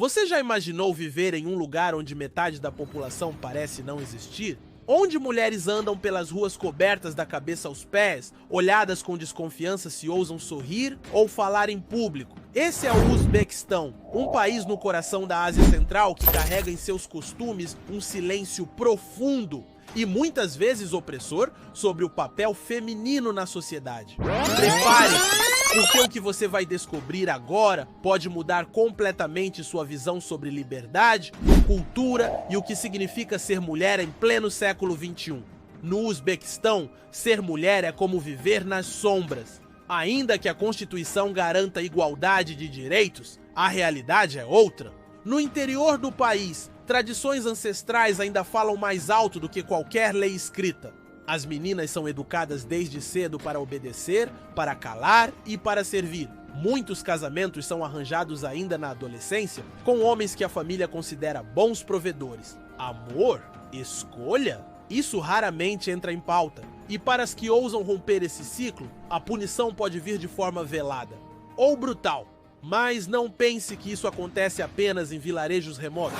Você já imaginou viver em um lugar onde metade da população parece não existir? Onde mulheres andam pelas ruas cobertas da cabeça aos pés, olhadas com desconfiança se ousam sorrir ou falar em público? Esse é o Uzbequistão, um país no coração da Ásia Central que carrega em seus costumes um silêncio profundo e muitas vezes opressor sobre o papel feminino na sociedade. Prepare-se, porque o que você vai descobrir agora pode mudar completamente sua visão sobre liberdade, cultura e o que significa ser mulher em pleno século XXI. No Uzbequistão, ser mulher é como viver nas sombras. Ainda que a Constituição garanta igualdade de direitos, a realidade é outra. No interior do país, tradições ancestrais ainda falam mais alto do que qualquer lei escrita. As meninas são educadas desde cedo para obedecer, para calar e para servir. Muitos casamentos são arranjados ainda na adolescência, com homens que a família considera bons provedores. Amor? Escolha? Isso raramente entra em pauta. E para as que ousam romper esse ciclo, a punição pode vir de forma velada ou brutal. Mas não pense que isso acontece apenas em vilarejos remotos.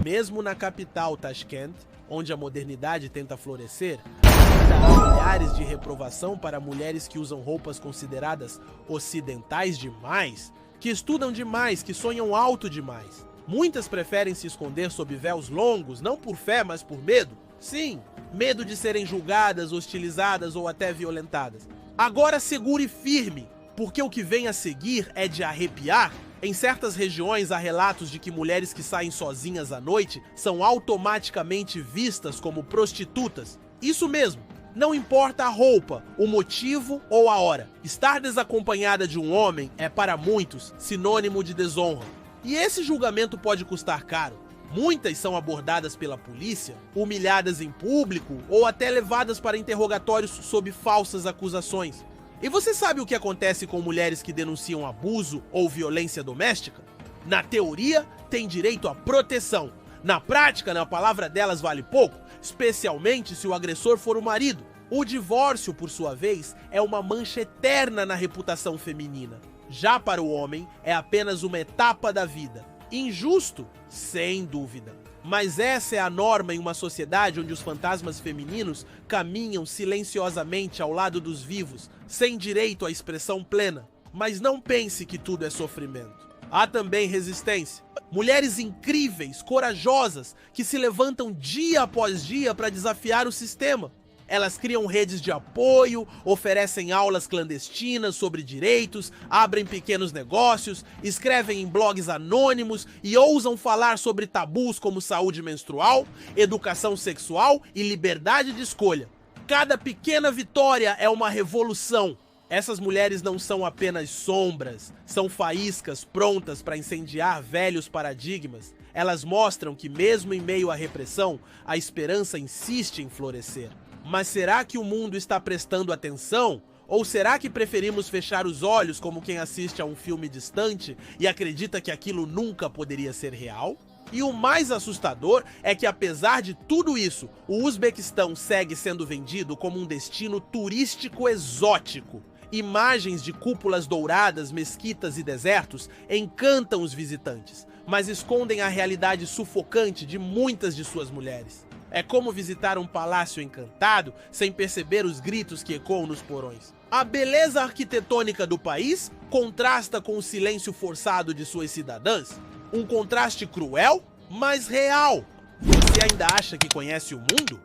Mesmo na capital, Tashkent, onde a modernidade tenta florescer, ainda há milhares de reprovação para mulheres que usam roupas consideradas ocidentais demais, que estudam demais, que sonham alto demais. Muitas preferem se esconder sob véus longos, não por fé, mas por medo. Sim, medo de serem julgadas, hostilizadas ou até violentadas. Agora segure firme, porque o que vem a seguir é de arrepiar. Em certas regiões há relatos de que mulheres que saem sozinhas à noite são automaticamente vistas como prostitutas. Isso mesmo, não importa a roupa, o motivo ou a hora. Estar desacompanhada de um homem é para muitos sinônimo de desonra. E esse julgamento pode custar caro. Muitas são abordadas pela polícia, humilhadas em público ou até levadas para interrogatórios sob falsas acusações. E você sabe o que acontece com mulheres que denunciam abuso ou violência doméstica? Na teoria, têm direito à proteção. Na prática, a palavra delas vale pouco, especialmente se o agressor for o marido. O divórcio, por sua vez, é uma mancha eterna na reputação feminina. Já para o homem, é apenas uma etapa da vida. Injusto? Sem dúvida. Mas essa é a norma em uma sociedade onde os fantasmas femininos caminham silenciosamente ao lado dos vivos, sem direito à expressão plena. Mas não pense que tudo é sofrimento. Há também resistência. Mulheres incríveis, corajosas, que se levantam dia após dia para desafiar o sistema. Elas criam redes de apoio, oferecem aulas clandestinas sobre direitos, abrem pequenos negócios, escrevem em blogs anônimos e ousam falar sobre tabus como saúde menstrual, educação sexual e liberdade de escolha. Cada pequena vitória é uma revolução. Essas mulheres não são apenas sombras, são faíscas prontas para incendiar velhos paradigmas. Elas mostram que mesmo em meio à repressão, a esperança insiste em florescer. Mas será que o mundo está prestando atenção? Ou será que preferimos fechar os olhos como quem assiste a um filme distante e acredita que aquilo nunca poderia ser real? E o mais assustador é que, apesar de tudo isso, o Uzbequistão segue sendo vendido como um destino turístico exótico. Imagens de cúpulas douradas, mesquitas e desertos encantam os visitantes, mas escondem a realidade sufocante de muitas de suas mulheres. É como visitar um palácio encantado sem perceber os gritos que ecoam nos porões. A beleza arquitetônica do país contrasta com o silêncio forçado de suas cidadãs. Um contraste cruel, mas real. Você ainda acha que conhece o mundo?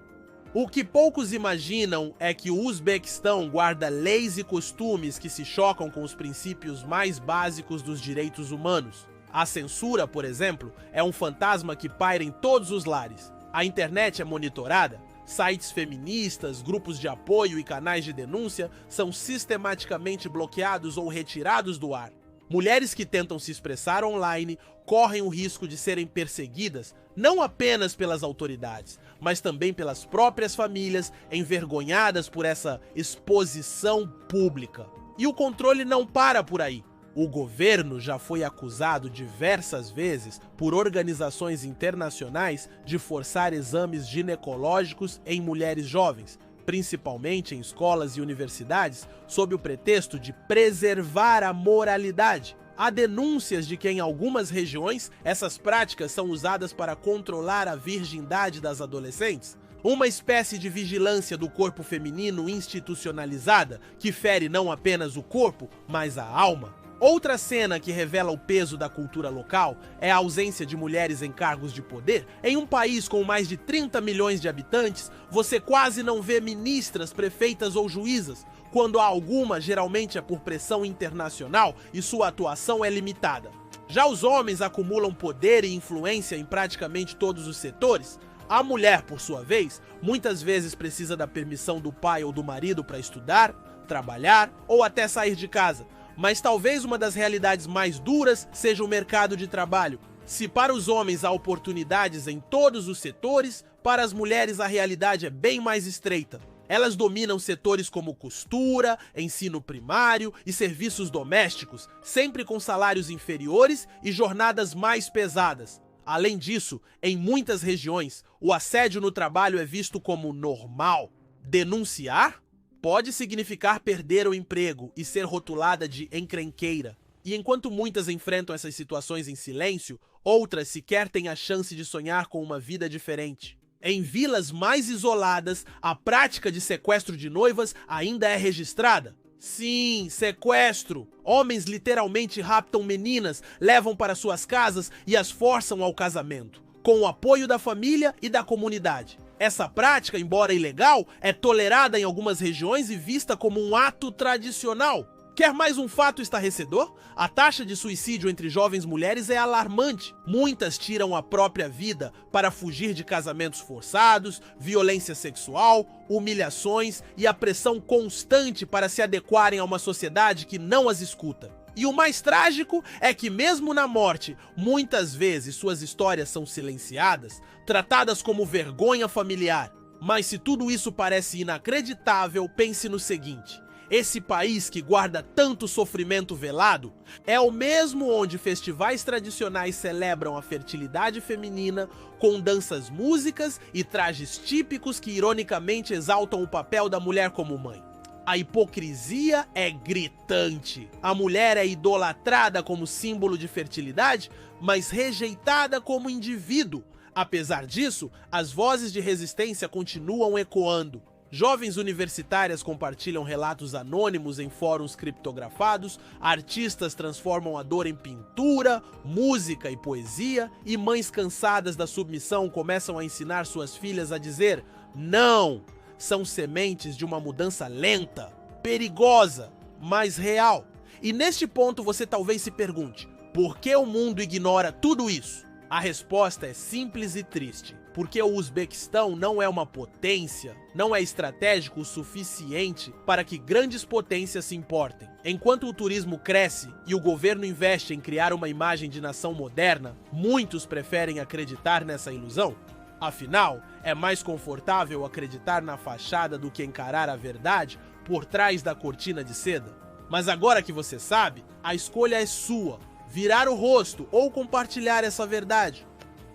O que poucos imaginam é que o Uzbequistão guarda leis e costumes que se chocam com os princípios mais básicos dos direitos humanos. A censura, por exemplo, é um fantasma que paira em todos os lares. A internet é monitorada, sites feministas, grupos de apoio e canais de denúncia são sistematicamente bloqueados ou retirados do ar. Mulheres que tentam se expressar online correm o risco de serem perseguidas não apenas pelas autoridades, mas também pelas próprias famílias, envergonhadas por essa exposição pública. E o controle não para por aí. O governo já foi acusado diversas vezes por organizações internacionais de forçar exames ginecológicos em mulheres jovens, principalmente em escolas e universidades, sob o pretexto de preservar a moralidade. Há denúncias de que em algumas regiões essas práticas são usadas para controlar a virgindade das adolescentes. Uma espécie de vigilância do corpo feminino institucionalizada que fere não apenas o corpo, mas a alma. Outra cena que revela o peso da cultura local é a ausência de mulheres em cargos de poder. Em um país com mais de 30 milhões de habitantes, você quase não vê ministras, prefeitas ou juízas. Quando há alguma, geralmente é por pressão internacional e sua atuação é limitada. Já os homens acumulam poder e influência em praticamente todos os setores. A mulher, por sua vez, muitas vezes precisa da permissão do pai ou do marido para estudar, trabalhar ou até sair de casa. Mas talvez uma das realidades mais duras seja o mercado de trabalho. Se para os homens há oportunidades em todos os setores, para as mulheres a realidade é bem mais estreita. Elas dominam setores como costura, ensino primário e serviços domésticos, sempre com salários inferiores e jornadas mais pesadas. Além disso, em muitas regiões, o assédio no trabalho é visto como normal. Denunciar pode significar perder o emprego e ser rotulada de encrenqueira. E enquanto muitas enfrentam essas situações em silêncio, outras sequer têm a chance de sonhar com uma vida diferente. Em vilas mais isoladas, a prática de sequestro de noivas ainda é registrada. Sim, sequestro. Homens literalmente raptam meninas, levam para suas casas e as forçam ao casamento, com o apoio da família e da comunidade. Essa prática, embora ilegal, é tolerada em algumas regiões e vista como um ato tradicional. Quer mais um fato estarrecedor? A taxa de suicídio entre jovens mulheres é alarmante. Muitas tiram a própria vida para fugir de casamentos forçados, violência sexual, humilhações e a pressão constante para se adequarem a uma sociedade que não as escuta. E o mais trágico é que mesmo na morte, muitas vezes suas histórias são silenciadas, tratadas como vergonha familiar. Mas se tudo isso parece inacreditável, pense no seguinte: esse país que guarda tanto sofrimento velado é o mesmo onde festivais tradicionais celebram a fertilidade feminina com danças, músicas e trajes típicos que ironicamente exaltam o papel da mulher como mãe. A hipocrisia é gritante. A mulher é idolatrada como símbolo de fertilidade, mas rejeitada como indivíduo. Apesar disso, as vozes de resistência continuam ecoando. Jovens universitárias compartilham relatos anônimos em fóruns criptografados, artistas transformam a dor em pintura, música e poesia, e mães cansadas da submissão começam a ensinar suas filhas a dizer não. São sementes de uma mudança lenta, perigosa, mas real. E neste ponto você talvez se pergunte: por que o mundo ignora tudo isso? A resposta é simples e triste. Porque o Uzbequistão não é uma potência, não é estratégico o suficiente para que grandes potências se importem. Enquanto o turismo cresce e o governo investe em criar uma imagem de nação moderna, muitos preferem acreditar nessa ilusão. Afinal, é mais confortável acreditar na fachada do que encarar a verdade por trás da cortina de seda. Mas agora que você sabe, a escolha é sua: virar o rosto ou compartilhar essa verdade.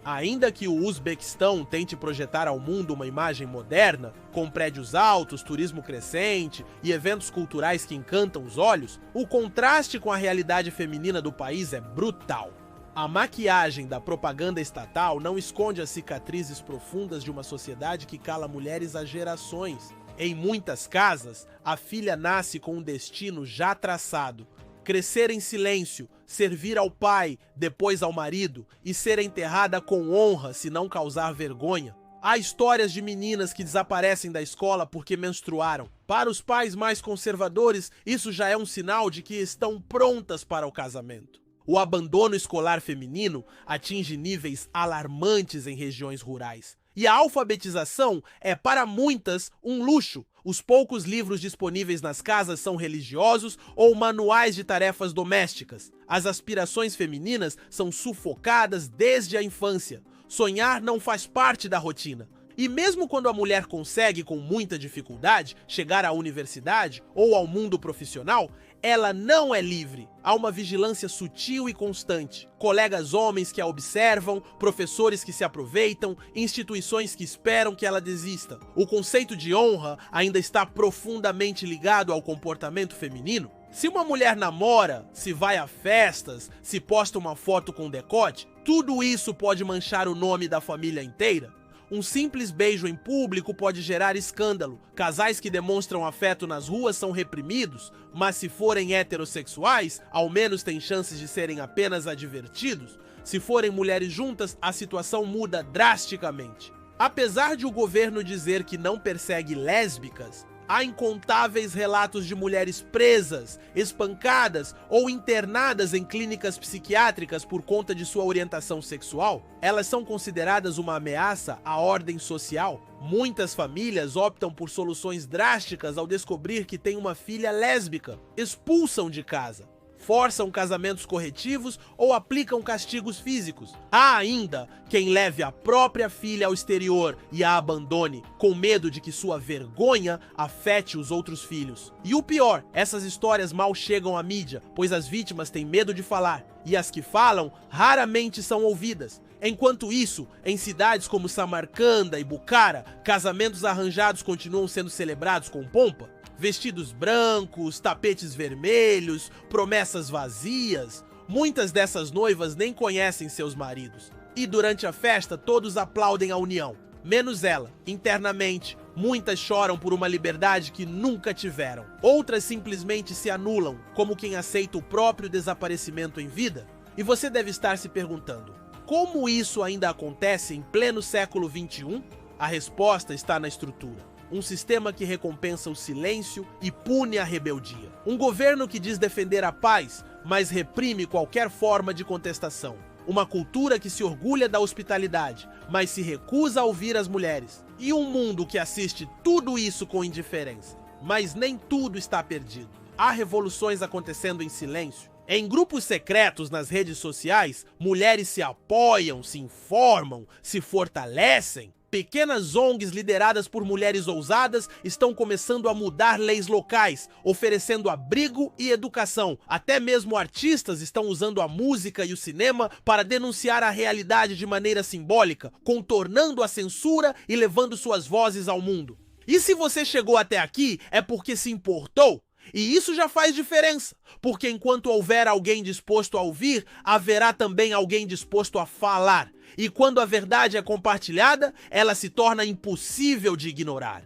Ainda que o Uzbequistão tente projetar ao mundo uma imagem moderna, com prédios altos, turismo crescente e eventos culturais que encantam os olhos, o contraste com a realidade feminina do país é brutal. A maquiagem da propaganda estatal não esconde as cicatrizes profundas de uma sociedade que cala mulheres há gerações. Em muitas casas, a filha nasce com um destino já traçado: crescer em silêncio, servir ao pai, depois ao marido, e ser enterrada com honra se não causar vergonha. Há histórias de meninas que desaparecem da escola porque menstruaram. Para os pais mais conservadores, isso já é um sinal de que estão prontas para o casamento. O abandono escolar feminino atinge níveis alarmantes em regiões rurais. E a alfabetização é, para muitas, um luxo. Os poucos livros disponíveis nas casas são religiosos ou manuais de tarefas domésticas. As aspirações femininas são sufocadas desde a infância. Sonhar não faz parte da rotina. E mesmo quando a mulher consegue, com muita dificuldade, chegar à universidade ou ao mundo profissional, ela não é livre. Há uma vigilância sutil e constante. Colegas homens que a observam, professores que se aproveitam, instituições que esperam que ela desista. O conceito de honra ainda está profundamente ligado ao comportamento feminino. Se uma mulher namora, se vai a festas, se posta uma foto com decote, tudo isso pode manchar o nome da família inteira. Um simples beijo em público pode gerar escândalo. Casais que demonstram afeto nas ruas são reprimidos, mas se forem heterossexuais, ao menos têm chances de serem apenas advertidos. Se forem mulheres juntas, a situação muda drasticamente. Apesar de o governo dizer que não persegue lésbicas, há incontáveis relatos de mulheres presas, espancadas ou internadas em clínicas psiquiátricas por conta de sua orientação sexual. Elas são consideradas uma ameaça à ordem social. Muitas famílias optam por soluções drásticas ao descobrir que têm uma filha lésbica. Expulsam de casa, forçam casamentos corretivos ou aplicam castigos físicos. Há ainda quem leve a própria filha ao exterior e a abandone, com medo de que sua vergonha afete os outros filhos. E o pior, essas histórias mal chegam à mídia, pois as vítimas têm medo de falar, e as que falam raramente são ouvidas. Enquanto isso, em cidades como Samarcanda e Bukhara, casamentos arranjados continuam sendo celebrados com pompa. Vestidos brancos, tapetes vermelhos, promessas vazias. Muitas dessas noivas nem conhecem seus maridos. E durante a festa, todos aplaudem a união. Menos ela. Internamente, muitas choram por uma liberdade que nunca tiveram. Outras simplesmente se anulam, como quem aceita o próprio desaparecimento em vida. E você deve estar se perguntando, como isso ainda acontece em pleno século XXI? A resposta está na estrutura. Um sistema que recompensa o silêncio e pune a rebeldia. Um governo que diz defender a paz, mas reprime qualquer forma de contestação. Uma cultura que se orgulha da hospitalidade, mas se recusa a ouvir as mulheres. E um mundo que assiste tudo isso com indiferença. Mas nem tudo está perdido. Há revoluções acontecendo em silêncio. Em grupos secretos nas redes sociais, mulheres se apoiam, se informam, se fortalecem. Pequenas ONGs lideradas por mulheres ousadas estão começando a mudar leis locais, oferecendo abrigo e educação. Até mesmo artistas estão usando a música e o cinema para denunciar a realidade de maneira simbólica, contornando a censura e levando suas vozes ao mundo. E se você chegou até aqui, é porque se importou. E isso já faz diferença, porque enquanto houver alguém disposto a ouvir, haverá também alguém disposto a falar. E quando a verdade é compartilhada, ela se torna impossível de ignorar.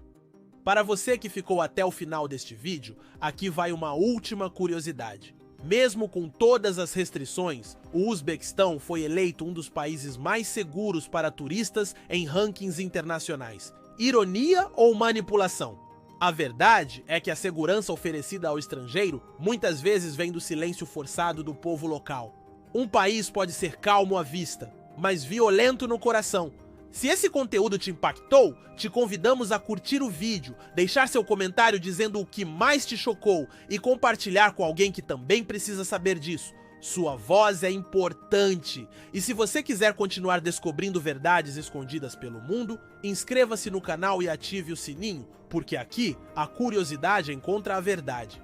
Para você que ficou até o final deste vídeo, aqui vai uma última curiosidade. Mesmo com todas as restrições, o Uzbequistão foi eleito um dos países mais seguros para turistas em rankings internacionais. Ironia ou manipulação? A verdade é que a segurança oferecida ao estrangeiro muitas vezes vem do silêncio forçado do povo local. Um país pode ser calmo à vista, mas violento no coração. Se esse conteúdo te impactou, te convidamos a curtir o vídeo, deixar seu comentário dizendo o que mais te chocou e compartilhar com alguém que também precisa saber disso. Sua voz é importante. E se você quiser continuar descobrindo verdades escondidas pelo mundo, inscreva-se no canal e ative o sininho, porque aqui a curiosidade encontra a verdade.